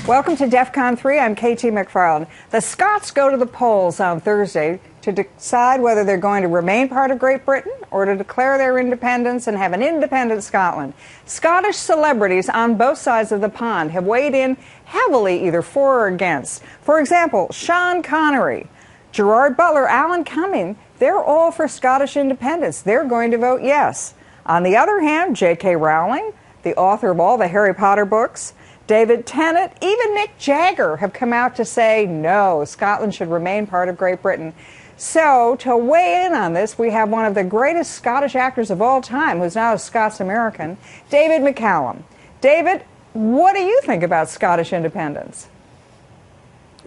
Welcome to DEF CON 3. I'm KT McFarland. The Scots go to the polls on Thursday to decide whether they're going to remain part of Great Britain or to declare their independence and have an independent Scotland. Scottish celebrities on both sides of the pond have weighed in heavily either for or against. For example, Sean Connery, Gerard Butler, Alan Cumming, they're all for Scottish independence. They're going to vote yes. On the other hand, J.K. Rowling, the author of all the Harry Potter books, David Tennant, even Mick Jagger have come out to say no, Scotland should remain part of Great Britain. So to weigh in on this, we have one of the greatest Scottish actors of all time, who's now a Scots-American, David McCallum. David, what do you think about Scottish independence?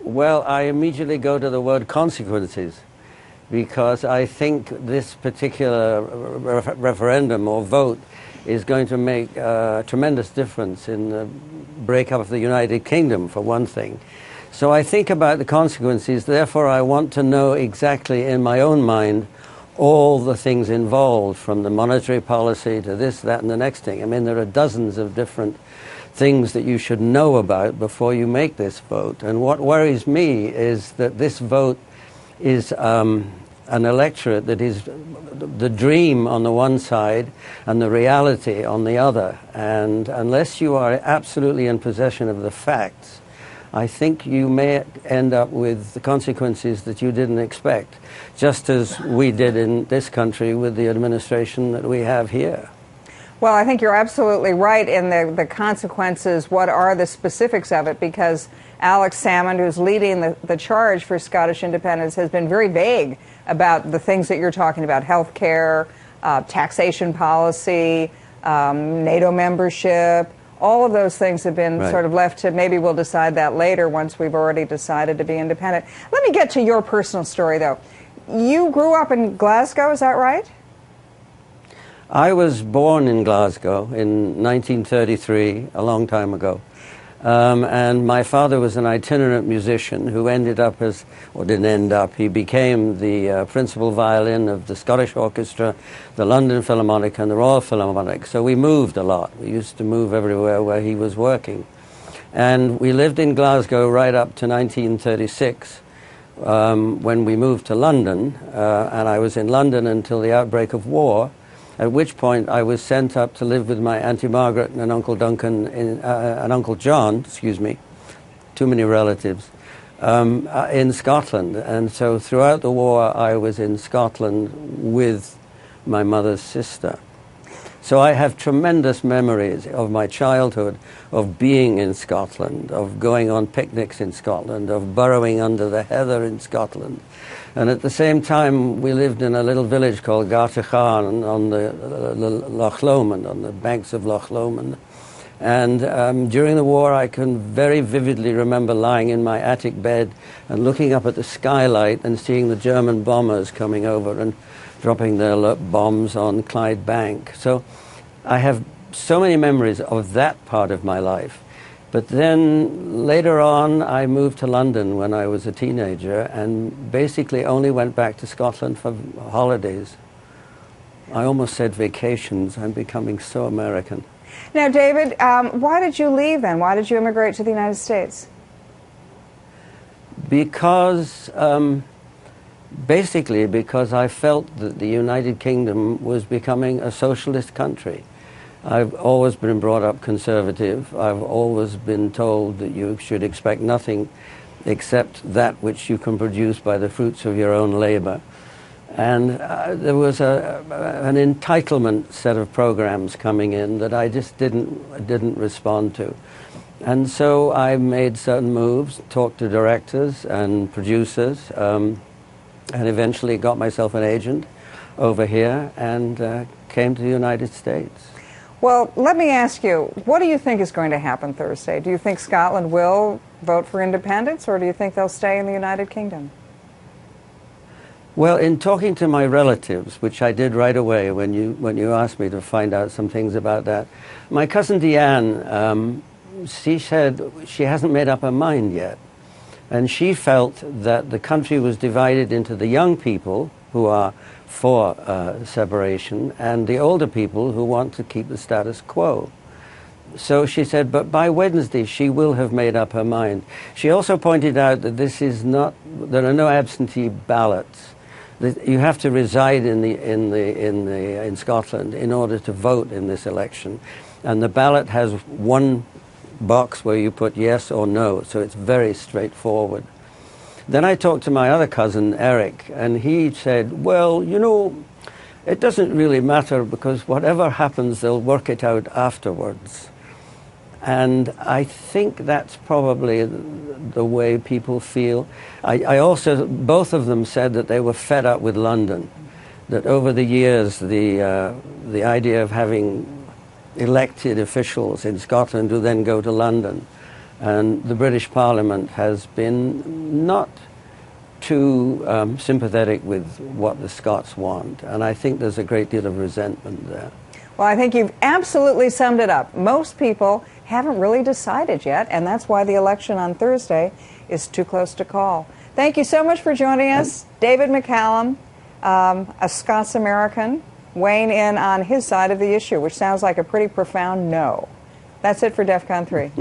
Well, I immediately go to the word consequences, because I think this particular referendum or vote is going to make a tremendous difference in the breakup of the United Kingdom, for one thing. So I think about the consequences, therefore I want to know exactly in my own mind all the things involved, from the monetary policy to this, that, and the next thing. I mean, there are dozens of different things that you should know about before you make this vote. And what worries me is that this vote is an electorate that is the dream on the one side and the reality on the other. And unless you are absolutely in possession of the facts, I think you may end up with the consequences that you didn't expect, just as we did in this country with the administration that we have here. Well, I think you're absolutely right in the consequences. What are the specifics of it? Because Alex Salmond, who's leading the charge for Scottish independence, has been very vague about the things that you're talking about: health care, taxation policy, NATO membership. All of those things have been sort of left to, maybe we'll decide that later once we've already decided to be independent. Let me get to your personal story, though. You grew up in Glasgow, is that right? I was born in Glasgow in 1933, a long time ago. And my father was an itinerant musician who ended up as, or didn't end up, he became the principal violin of the Scottish Orchestra, the London Philharmonic, and the Royal Philharmonic. So we moved a lot. We used to move everywhere where he was working. And we lived in Glasgow right up to 1936, when we moved to London. And I was in London until the outbreak of war, at which point I was sent up to live with my Auntie Margaret and Uncle Duncan, and Uncle John, excuse me, too many relatives, in Scotland. And so throughout the war I was in Scotland with my mother's sister. So I have tremendous memories of my childhood, of being in Scotland, of going on picnics in Scotland, of burrowing under the heather in Scotland. And at the same time, we lived in a little village called Gartachan on the Loch Lomond, on the banks of Loch Lomond. And during the war, I can very vividly remember lying in my attic bed and looking up at the skylight and seeing the German bombers coming over and dropping their bombs on Clyde Bank. So I have so many memories of that part of my life. But then later on, I moved to London when I was a teenager and basically only went back to Scotland for holidays. I almost said vacations. I'm becoming so American. Now, David, why did you leave then? Why did you immigrate to the United States? Because, basically because I felt that the United Kingdom was becoming a socialist country. I've always been brought up conservative. I've always been told that you should expect nothing except that which you can produce by the fruits of your own labor. And there was an entitlement set of programs coming in that I just didn't respond to. And so I made certain moves, talked to directors and producers, and eventually got myself an agent over here and came to the United States. Well, let me ask you, what do you think is going to happen Thursday? Do you think Scotland will vote for independence, or do you think they'll stay in the United Kingdom? Well, in talking to my relatives, which I did right away when you asked me to find out some things about that, my cousin Deanne, she said she hasn't made up her mind yet. And she felt that the country was divided into the young people, who are for separation, and the older people who want to keep the status quo. So she said, but by Wednesday she will have made up her mind. She also pointed out that this is not, there are no absentee ballots. You have to reside in Scotland in order to vote in this election. And the ballot has one box where you put yes or no, so it's very straightforward. Then I talked to my other cousin, Eric, and he said, well, you know, it doesn't really matter because whatever happens, they'll work it out afterwards. And I think that's probably the way people feel. I also, both of them said that they were fed up with London, that over the years the idea of having elected officials in Scotland who then go to London, and the British Parliament has been not too sympathetic with what the Scots want, and I think there's a great deal of resentment there. Well, I think you've absolutely summed it up. Most people haven't really decided yet, and that's why the election on Thursday is too close to call. Thank you so much for joining us, David McCallum, a Scots-American, weighing in on his side of the issue, which sounds like a pretty profound no. That's it for DEF CON 3.